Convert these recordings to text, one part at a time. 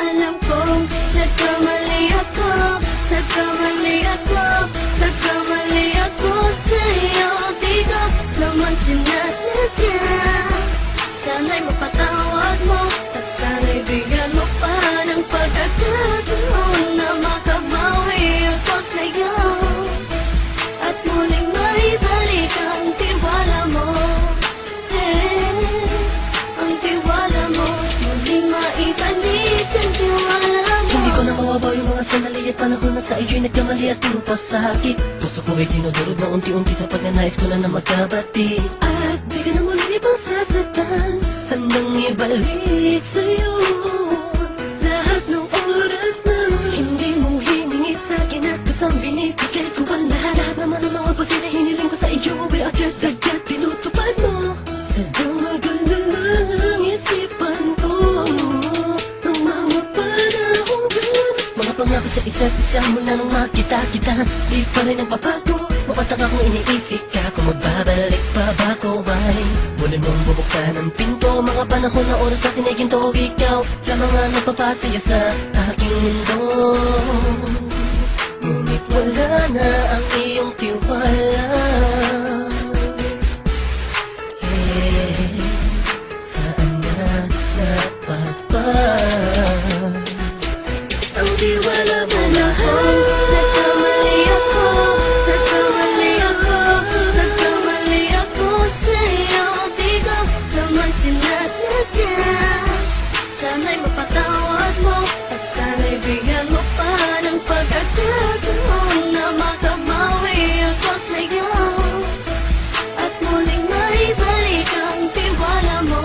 Alam kong nagkamali ako, nagkamali ako, nagkamali ako sa'yo. Di ko naman sinasadya. Sana'y mapatawad mo at sana'y bigyan mo pa ng pagkakataon na makabawi ako sa'yo at muling maibalik ang tiwala mo. Ang tiwala mo, muling maibalik ang tiwala mo. Hindi ko na mawabaw yung mga sandali at panahon na sa iyo'y nagkamali at puro pasakit. Puso ko ay dinudurog na unti-unti sa pagnanais ko na makabati. At di ka na muli ibang sasaktan, handang ibalik sa'yo lahat ng oras na hindi mo hiningi sa'kin at kasang binibigay ko ang lahat. Lahat naman ng mga bagay na hiniling ko sa iyo ay agad-agad tinutupad mo. Sadyang maganda lang isipan ko ng mga panahong gan. Mga pangako sa isa't isa mula nung makita kita, di pa rin nagbabago. Mapatang akong iniisip ka kung magbabalik pa ba ko ay muli mong bubuksan ang pinto. Mga panahon na oras natin ay ginto. Ikaw lamang ang nagpapasaya sa aking mundo. Ngunit wala na ang iyong tiwala. Saan na napagpag ang tiwala mo mahal? Nagkamali ako, nagkamali ako, nagkamali ako sa'yo. Di ko naman sinasadya. Sana'y mapatawad mo at sana'y bigyan mo pa ng pagkakataon na makabawi ako sa'yo at muling maibalik ang tiwala mo.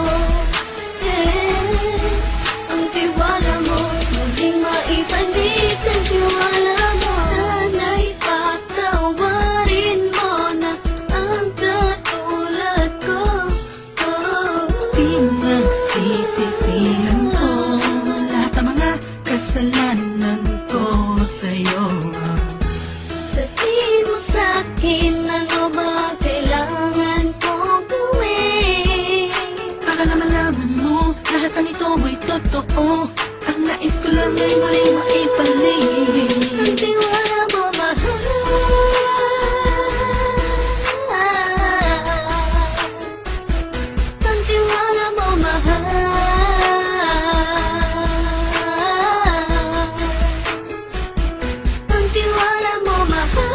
Ang tiwala mo, muling maibalik ang tiwala mo. Sana'y patawarin mo na ang katulad ko. Pinagsisisihan ko lahat ng mga kasalanan ko sa'yo. Sabihin mo sa'kin ano ba ang kailangan kong gawin Para malaman mo lahat ng ito ay totoo. Ang nais ko lang ay muling maibalik ang tiwala mo, mahal. Ang tiwala mo, mahal. Ang tiwala mo, mahal.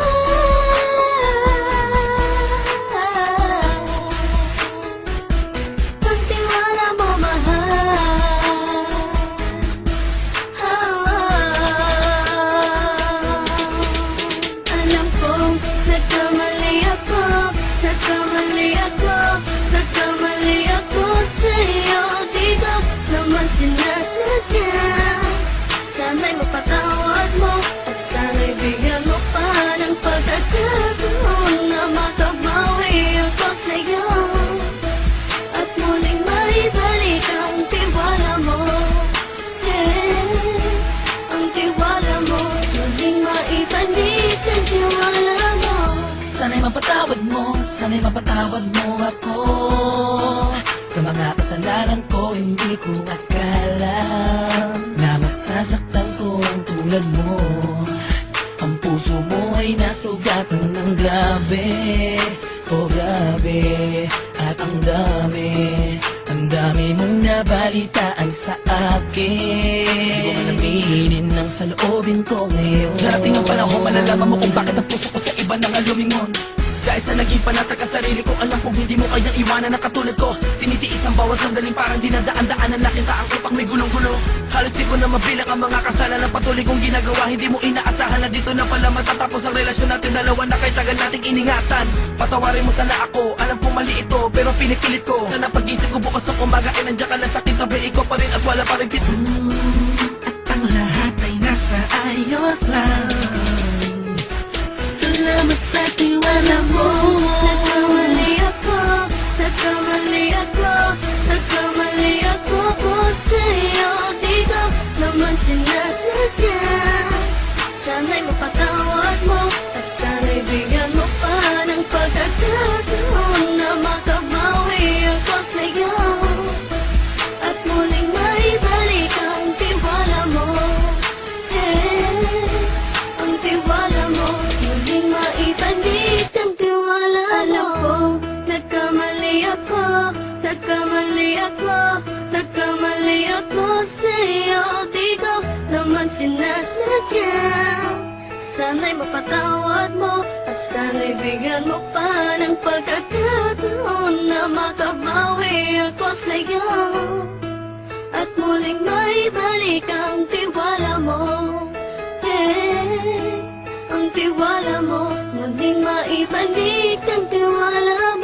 Ang tiwala mo, mahal. Alam kong nagkamali ako, nagkamali ako, nagkamali ako sa'yo. Di ko naman sinasadya. Sana'y mapatawad mo at sana'y bigyan mo pa ng pagkakataon na makabawi ako sa'yo at muling maibalik ang tiwala mo. Ang tiwala mo, muling maibalik ang tiwala mo. Sana'y mapatawad mo, sana'y mapatawad mo ako sa mga kasalanan ko. Hindi ko akala na masasaktan ko ang tulad mo. Ang puso mo ay nasugatan ng grabe. Oh grabe, at ang dami mong nabalitaan sa akin. Di mo man aminin ang saloobin ko ngayon. Darating ang panahon, malalaman mo kung bakit ang puso ko sa iba nang alumingon. Dahil sa naging panatag ka sarili ko, alam kong hindi mo kayang iwanan na katulad ko. Tinitiis ang bawat sandaling parang dinadaan-daanan na kita. Ang utak may gulong-gulo. Halos di ko na mabilang ang mga kasalanan patuloy kong ginagawa. Hindi mo inaasahan na dito na pala matatapos ang relasyon natin dalawa na kay tagal nating iningatan. Patawarin mo sana ako, alam kong mali ito, pero pinipilit ko. Sana pag-isip ko bukas ng kumbaga ay nandiyan ka lang sa akin, tabi ikaw pa rin at wala pa rin pit. At ang lahat ay nasa ayos lang. Salamat sa tiwala mo. Nagkamali ako, nagkamali ako, nagkamali ako sa'yo. Di ko naman sinasadya. Sana'y mapatawad mo at sana'y bigyan mo pa ng pagkakataon na makabawi ako sa'yo at muling maibalik ang tiwala mo. sinasadya. Sana'y mapatawad mo at sana'y bigyan mo pa ng pagkakataon na makabawi ako sa'yo at muling maibalik ang tiwala mo. Ang tiwala mo, muling maibalik ang tiwala